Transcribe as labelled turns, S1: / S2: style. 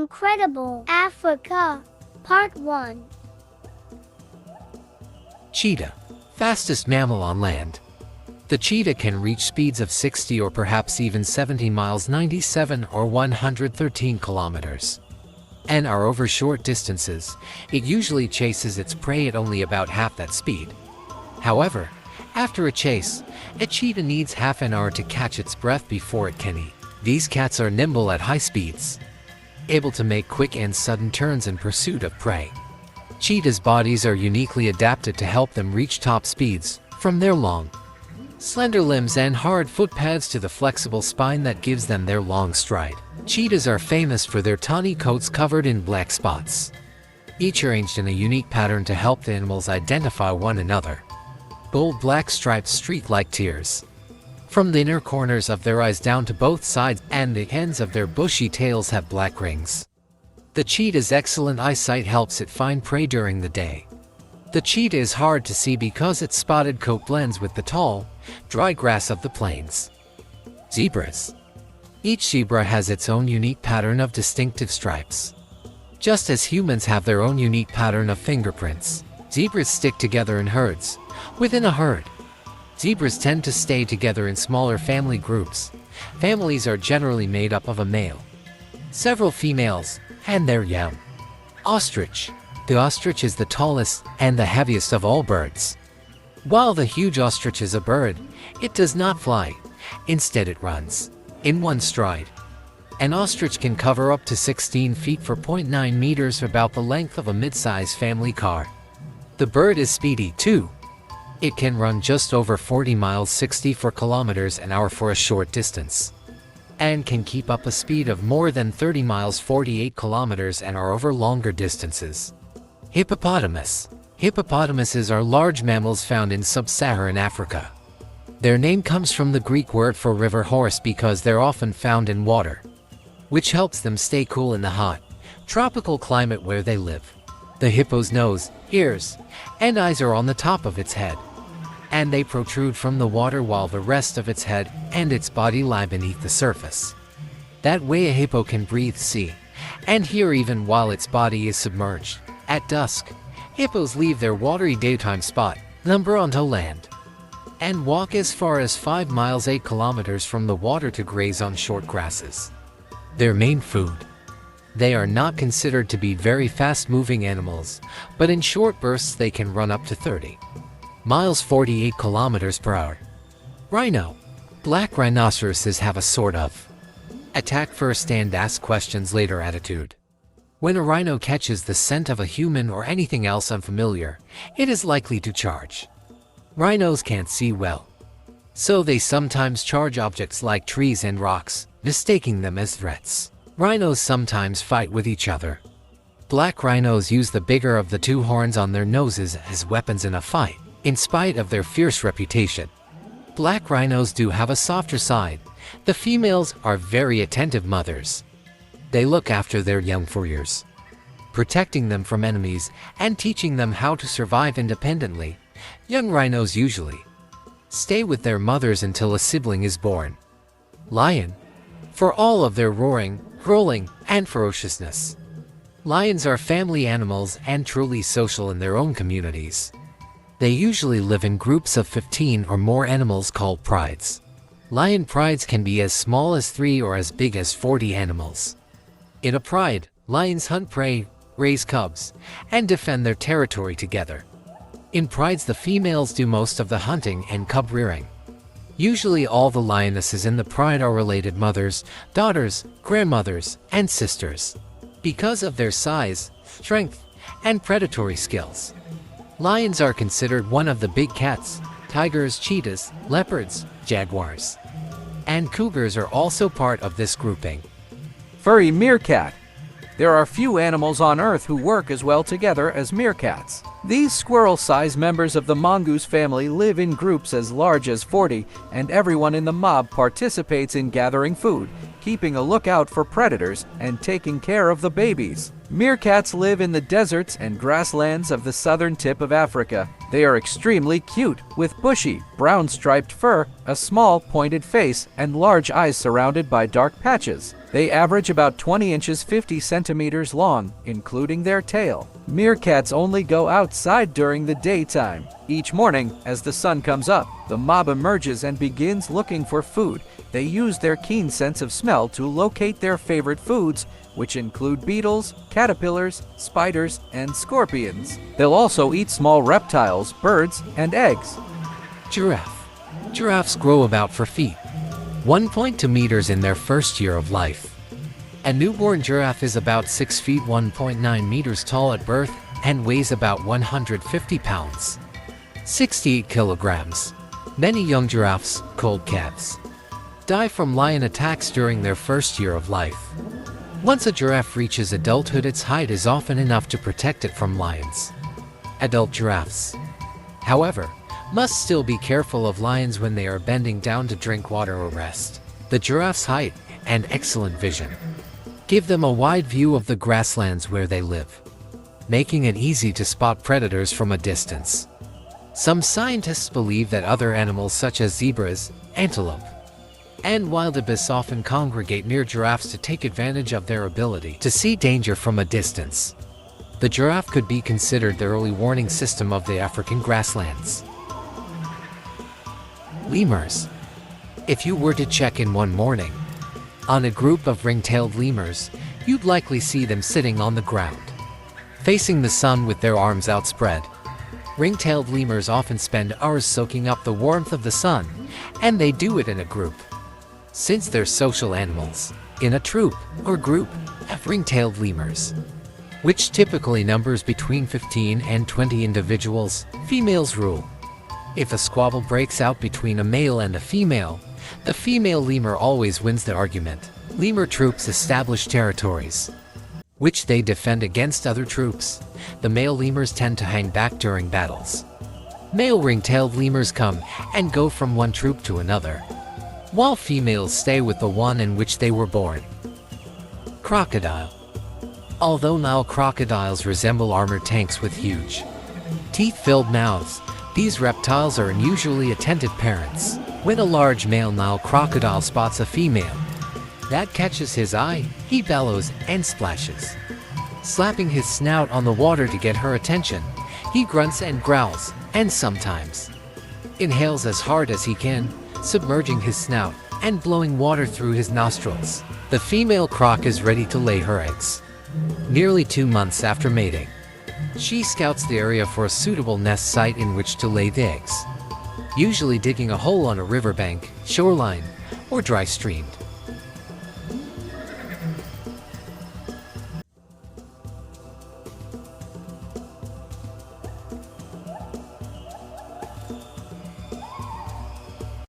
S1: Incredible Africa, Part 1.
S2: Cheetah, fastest mammal on land. The cheetah can reach speeds of 60 or perhaps even 70 miles 97 or 113 kilometers. And are over short distances, it usually chases its prey at only about half that speed. However, after a chase, a cheetah needs half an hour to catch its breath before it can eat. These cats are nimble at high speeds, able to make quick and sudden turns in pursuit of prey. Cheetahs' bodies are uniquely adapted to help them reach top speeds, from their long, slender limbs and hard foot pads to the flexible spine that gives them their long stride. Cheetahs are famous for their tawny coats covered in black spots, each arranged in a unique pattern to help the animals identify one another. Bold black stripes streak like tears from the inner corners of their eyes down to both sides, and the ends of their bushy tails have black rings. The cheetah's excellent eyesight helps it find prey during the day. The cheetah is hard to see because its spotted coat blends with the tall, dry grass of the plains. Zebras. Each zebra has its own unique pattern of distinctive stripes. Just as humans have their own unique pattern of fingerprints, zebras stick together in herds. Within a herd, zebras tend to stay together in smaller family groups. Families are generally made up of a male, several females, and their young. Ostrich. The ostrich is the tallest and the heaviest of all birds. While the huge ostrich is a bird, it does not fly. Instead, it runs in one stride. An ostrich can cover up to 16 feet for 0.9 meters, about the length of a mid-size family car. The bird is speedy too. It can run just over 40 miles 64 kilometers an hour for a short distance, and can keep up a speed of more than 30 miles 48 kilometers an hour over longer distances. Hippopotamus. Hippopotamuses are large mammals found in sub-Saharan Africa. Their name comes from the Greek word for river horse because they're often found in water, which helps them stay cool in the hot, tropical climate where they live. The hippo's nose, ears, and eyes are on the top of its head, and they protrude from the water while the rest of its head and its body lie beneath the surface. That way a hippo can breathe, see, and hear even while its body is submerged. At dusk, hippos leave their watery daytime spot, lumber onto land, and walk as far as 5 miles 8 kilometers from the water to graze on short grasses. Their main food. They are not considered to be very fast-moving animals, but in short bursts they can run up to 30 miles 48 kilometers per hour. Rhino. Black rhinoceroses have a sort of attack first and ask questions later attitude. When a rhino catches the scent of a human or anything else unfamiliar, it is likely to charge. Rhinos can't see well, so they sometimes charge objects like trees and rocks, mistaking them as threats. Rhinos sometimes fight with each other. Black rhinos use the bigger of the two horns on their noses as weapons in a fight, in spite of their fierce reputation. Black rhinos do have a softer side. The females are very attentive mothers. They look after their young for years, protecting them from enemies and teaching them how to survive independently. Young rhinos usually stay with their mothers until a sibling is born. Lion. For all of their roaring, growling, and ferociousness, lions are family animals and truly social in their own communities. They usually live in groups of 15 or more animals called prides. Lion prides can be as small as 3 or as big as 40 animals. In a pride, lions hunt prey, raise cubs, and defend their territory together. In prides, the females do most of the hunting and cub rearing. Usually all the lionesses in the pride are related mothers, daughters, grandmothers, and sisters. Because of their size, strength, and predatory skills, lions are considered one of the big cats. Tigers, cheetahs, leopards, jaguars, and cougars are also part of this grouping.
S3: Furry meerkat. There are few animals on Earth who work as well together as meerkats. These squirrel-sized members of the mongoose family live in groups as large as 40, and everyone in the mob participates in gathering food, keeping a lookout for predators, and taking care of the babies. Meerkats live in the deserts and grasslands of the southern tip of Africa. They are extremely cute, with bushy, brown striped fur, a small, pointed face, and large eyes surrounded by dark patches. They average about 20 inches 50 centimeters long, including their tail. Meerkats only go outside during the daytime. Each morning, as the sun comes up, the mob emerges and begins looking for food. They use their keen sense of smell to locate their favorite foods, which include beetles, caterpillars, spiders, and scorpions. They'll also eat small reptiles, birds, and eggs.
S2: Giraffe. Giraffes grow about 4 feet, 1.2 meters in their first year of life. A newborn giraffe is about 6 feet 1.9 meters tall at birth and weighs about 150 pounds, 68 kilograms. Many young giraffes, called calves, die from lion attacks during their first year of life. Once a giraffe reaches adulthood, its height is often enough to protect it from lions. Adult giraffes, however, must still be careful of lions when they are bending down to drink water or rest. The giraffe's height and excellent vision give them a wide view of the grasslands where they live, making it easy to spot predators from a distance. Some scientists believe that other animals such as zebras, antelope, and wildebeests often congregate near giraffes to take advantage of their ability to see danger from a distance. The giraffe could be considered the early warning system of the African grasslands. Lemurs. If you were to check in one morning on a group of ring-tailed lemurs, you'd likely see them sitting on the ground, facing the sun with their arms outspread. Ring-tailed lemurs often spend hours soaking up the warmth of the sun, and they do it in a group. Since they're social animals, in a troop or group of ring-tailed lemurs, which typically numbers between 15 and 20 individuals, females rule. If a squabble breaks out between a male and a female, the female lemur always wins the argument. Lemur troops establish territories, which they defend against other troops. The male lemurs tend to hang back during battles. Male ring-tailed lemurs come and go from one troop to another, while females stay with the one in which they were born. Crocodile. Although Nile crocodiles resemble armored tanks with huge, teeth-filled mouths, these reptiles are unusually attentive parents. When a large male Nile crocodile spots a female that catches his eye, he bellows and splashes, slapping his snout on the water to get her attention. He grunts and growls, and sometimes inhales as hard as he can, submerging his snout and blowing water through his nostrils. The female croc is ready to lay her eggs. Nearly 2 months after mating, she scouts the area for a suitable nest site in which to lay the eggs, usually digging a hole on a riverbank, shoreline, or dry stream.